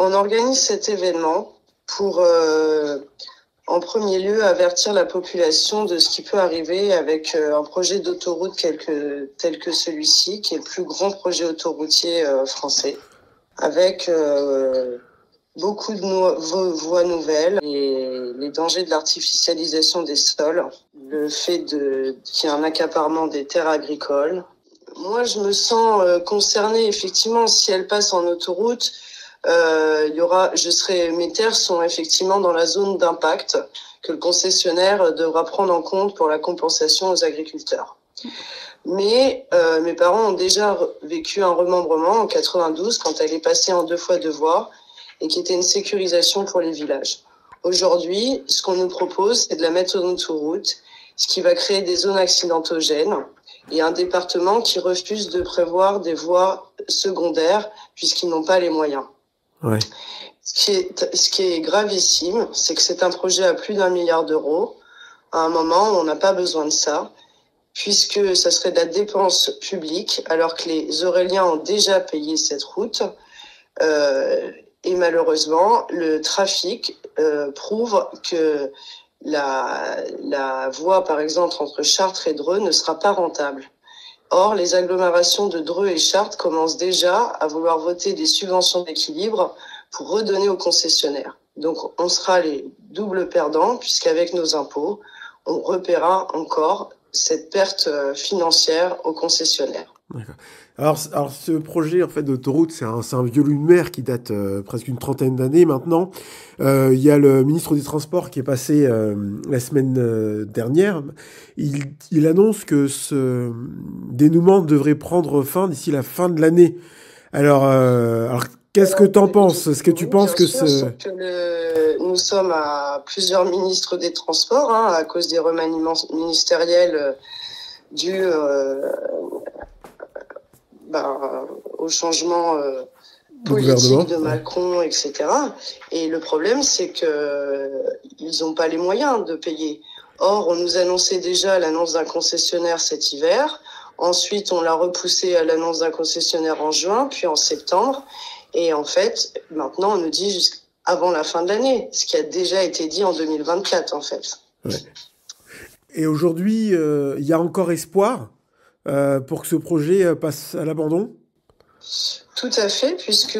On organise cet événement pour, en premier lieu, avertir la population de ce qui peut arriver avec un projet d'autoroute tel que celui-ci, qui est le plus grand projet autoroutier français, avec beaucoup de voies nouvelles et les dangers de l'artificialisation des sols, le fait qu'il y ait un accaparement des terres agricoles. Moi, je me sens concernée, effectivement, si elle passe en autoroute. Mes terres sont effectivement dans la zone d'impact que le concessionnaire devra prendre en compte pour la compensation aux agriculteurs. Mais mes parents ont déjà vécu un remembrement en 92 quand elle est passée en 2 fois 2 voies et qui était une sécurisation pour les villages. Aujourd'hui, ce qu'on nous propose, c'est de la mettre en autoroute, ce qui va créer des zones accidentogènes et un département qui refuse de prévoir des voies secondaires puisqu'ils n'ont pas les moyens. Ouais. Ce qui est gravissime, c'est que c'est un projet à plus d'1 milliard d'euros. À un moment où on n'a pas besoin de ça, puisque ça serait de la dépense publique, alors que les Auréliens ont déjà payé cette route. Et malheureusement, le trafic prouve que la voie, par exemple, entre Chartres et Dreux ne sera pas rentable. Or, les agglomérations de Dreux et Chartres commencent déjà à vouloir voter des subventions d'équilibre pour redonner aux concessionnaires. Donc, on sera les doubles perdants, puisqu'avec nos impôts, on repaiera encore cette perte financière aux concessionnaires. D'accord. Alors ce projet en fait d'autoroute, c'est un vieux loup de mer qui date presque une trentaine d'années maintenant. Il y a le ministre des Transports qui est passé la semaine dernière. Il annonce que ce dénouement devrait prendre fin d'ici la fin de l'année. Alors qu'est-ce que t'en penses? Est-ce que tu penses que nous sommes à plusieurs ministres des Transports à cause des remaniements ministériels dus au changement politique de Macron, etc. Et le problème, c'est que ils n'ont pas les moyens de payer. Or, on nous annonçait déjà l'annonce d'un concessionnaire cet hiver. Ensuite, on l'a repoussé à l'annonce d'un concessionnaire en juin, puis en septembre. Et en fait, maintenant, on nous dit jusqu'avant la fin de l'année, ce qui a déjà été dit en 2024, en fait. Ouais. Et aujourd'hui, il y a encore espoir pour que ce projet passe à l'abandon? Tout à fait, puisque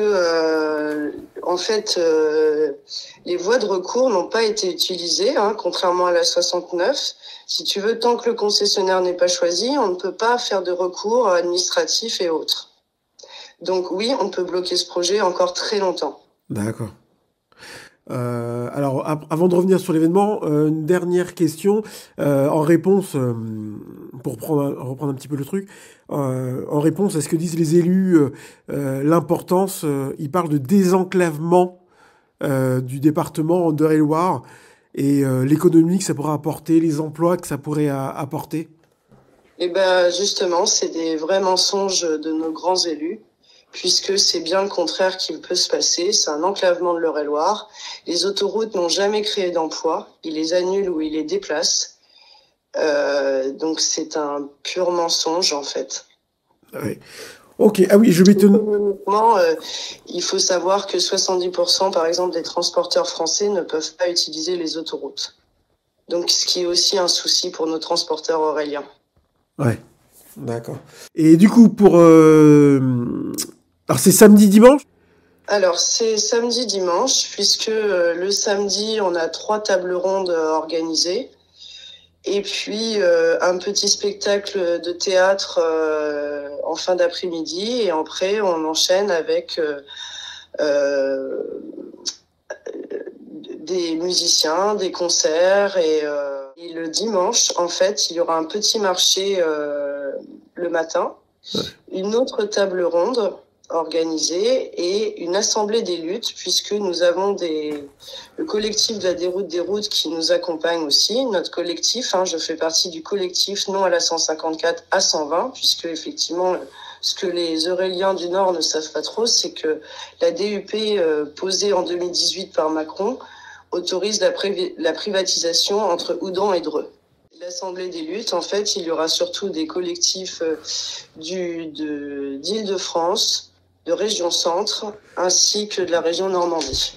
en fait, les voies de recours n'ont pas été utilisées, contrairement à la 69. Si tu veux, tant que le concessionnaire n'est pas choisi, on ne peut pas faire de recours administratif et autres. Donc oui, on peut bloquer ce projet encore très longtemps. D'accord. Alors, avant de revenir sur l'événement, une dernière question en réponse, pour reprendre un petit peu le truc, en réponse à ce que disent les élus, l'importance, ils parlent de désenclavement du département en Eure-et-Loir et l'économie que ça pourrait apporter, les emplois que ça pourrait apporter. Eh ben, justement, c'est des vrais mensonges de nos grands élus, puisque c'est bien le contraire qui peut se passer. C'est un enclavement de l'Eure-et-Loir. Les autoroutes n'ont jamais créé d'emplois. Ils les annulent ou ils les déplacent. Donc c'est un pur mensonge, en fait. Ouais. Ok, ah oui, je vais te... il faut savoir que 70%, par exemple, des transporteurs français ne peuvent pas utiliser les autoroutes. Donc, ce qui est aussi un souci pour nos transporteurs auréliens. Ouais, d'accord. Et du coup, alors c'est samedi-dimanche? Alors, c'est samedi-dimanche, puisque le samedi, on a 3 tables rondes organisées. Et puis, un petit spectacle de théâtre en fin d'après-midi. Et après, on enchaîne avec des musiciens, des concerts. Et le dimanche, en fait, il y aura un petit marché le matin. Ouais. Une autre table ronde organisée et une assemblée des luttes, puisque nous avons le collectif de la déroute des routes qui nous accompagne aussi. Notre collectif, je fais partie du collectif non à la 154 à 120, puisque effectivement, ce que les Euréliens du Nord ne savent pas trop, c'est que la DUP posée en 2018 par Macron autorise la privatisation entre Houdan et Dreux. L'Assemblée des luttes, en fait, il y aura surtout des collectifs d'Île-de-France, de région Centre ainsi que de la région Normandie.